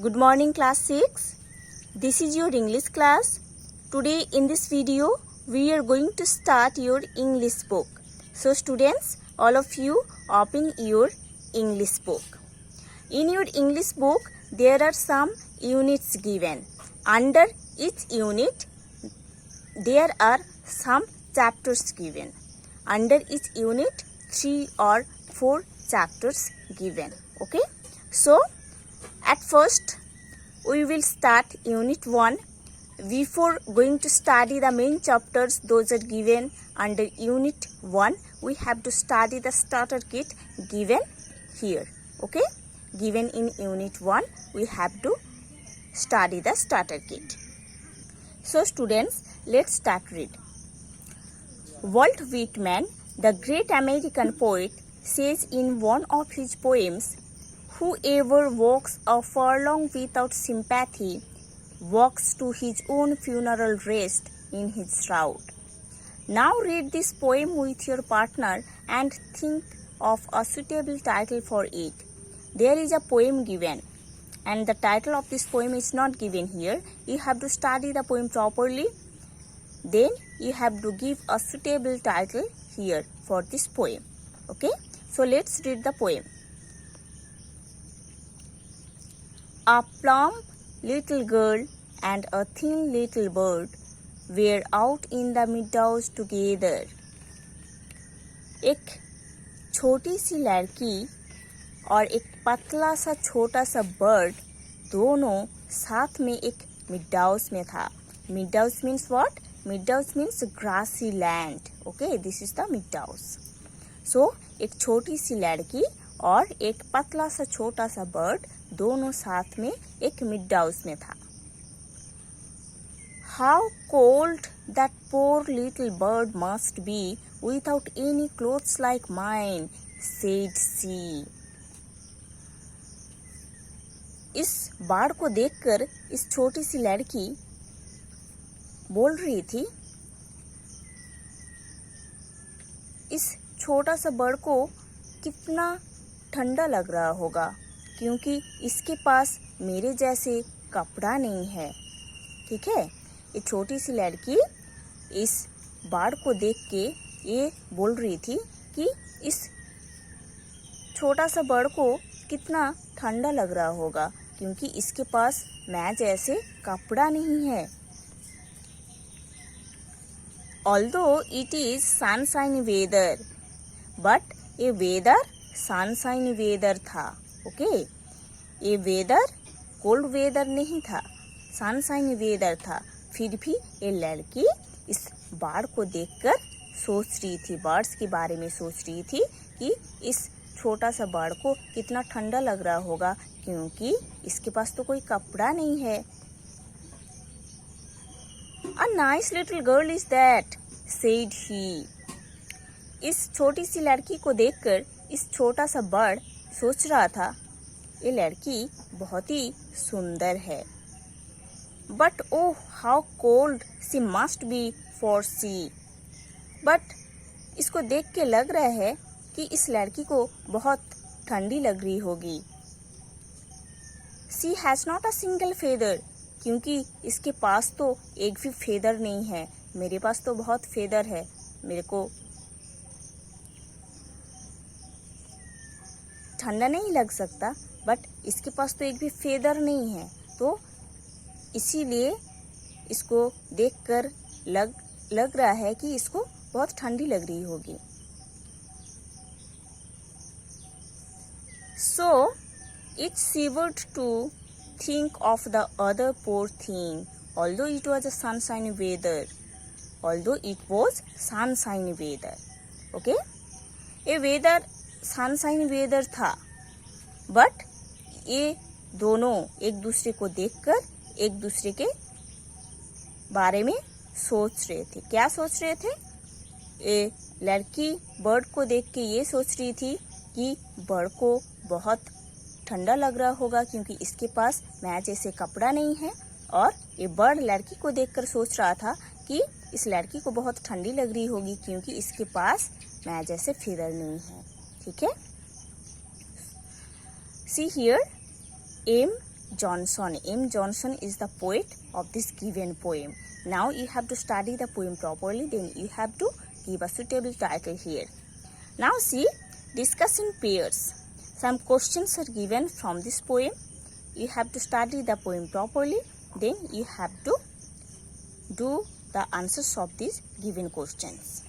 Good morning class 6. This is your English class. Today in this video we are going to start your English book. So students, all of you open your English book. In your English book there are some units given. Under each unit there are some chapters given. Under each unit 3 or 4 chapters given. Okay. So at first we will start unit 1. Before going to study the main chapters, those are given under unit 1, we have to study the starter kit given here. Okay, given in unit 1 we have to study the starter kit. So students, let's start read. Walt Whitman, the great American poet, says in one of his poems, "Whoever walks a furlong without sympathy walks to his own funeral rest in his shroud." Now read this poem with your partner and think of a suitable title for it. There is a poem given and the title of this poem is not given here. You have to study the poem properly. Then you have to give a suitable title here for this poem. Okay, so let's read the poem. A plump little girl and a thin little bird were out in the meadows together. एक छोटी सी लड़की और एक पतला सा छोटा सा bird दोनों साथ में एक meadows में था. Meadows means what? Meadows means grassy land. Okay, this is the meadows. So एक छोटी सी लड़की और एक पतला सा छोटा सा बर्ड दोनों साथ में एक meadows में था. How cold that poor little bird must be without any clothes like mine, said she. इस बाड़ को देखकर इस छोटी सी लड़की बोल रही थी, इस छोटा सा बर्ड को कितना ठंडा लग रहा होगा क्योंकि इसके पास मेरे जैसे कपड़ा नहीं है. ठीक है, ये छोटी सी लड़की इस बाड़ को देख के ये बोल रही थी कि इस छोटा सा बर्ड को कितना ठंडा लग रहा होगा क्योंकि इसके पास मैं जैसे कपड़ा नहीं है. Although it is sunshiny weather, but ये वेदर सनशाइन वेदर था. ओके, ये वेदर कोल्ड वेदर नहीं था, सनशाइन वेदर था. फिर भी ये लड़की इस बाड़ को देखकर सोच रही थी, बर्ड्स के बारे में सोच रही थी कि इस छोटा सा बर्ड को कितना ठंडा लग रहा होगा क्योंकि इसके पास तो कोई कपड़ा नहीं है. A nice little girl is that, said he. इस छोटी सी लड़की को देखकर इस छोटा सा बर्ड सोच रहा था, ये लड़की बहुत ही सुंदर है. But oh, how cold she must be for she. But इसको देख के लग रहा है कि इस लड़की को बहुत ठंडी लग रही होगी. She has not a single feather. क्योंकि इसके पास तो एक भी फेदर नहीं है. मेरे पास तो बहुत फेदर है, मेरे को ठंडा नहीं लग सकता, बट इसके पास तो एक भी फेदर नहीं है. तो इसीलिए इसको देखकर लग रहा है कि इसको बहुत ठंडी लग रही होगी. So it shivered to think of the other poor thing, although it was a sunshiny weather. Okay, ये वेदर सनशाइन वेदर था, बट ये दोनों एक दूसरे को देखकर एक दूसरे के बारे में सोच रहे थे. क्या सोच रहे थे? ये लड़की बर्ड को देख के ये सोच रही थी कि बर्ड को बहुत ठंडा लग रहा होगा क्योंकि इसके पास मैं जैसे कपड़ा नहीं है. और ये बर्ड लड़की को देखकर सोच रहा था कि इस लड़की को बहुत ठंडी लग रही होगी क्योंकि इसके पास मैं जैसे फेदर नहीं है. ठीक है, see here, M Johnson. M. Johnson is the poet of this given poem. Now you have to study the poem properly, then you have to give a suitable title here. Now see, discuss in pairs. Some questions are given from this poem. You have to study the poem properly, then you have to do the answers of these given questions.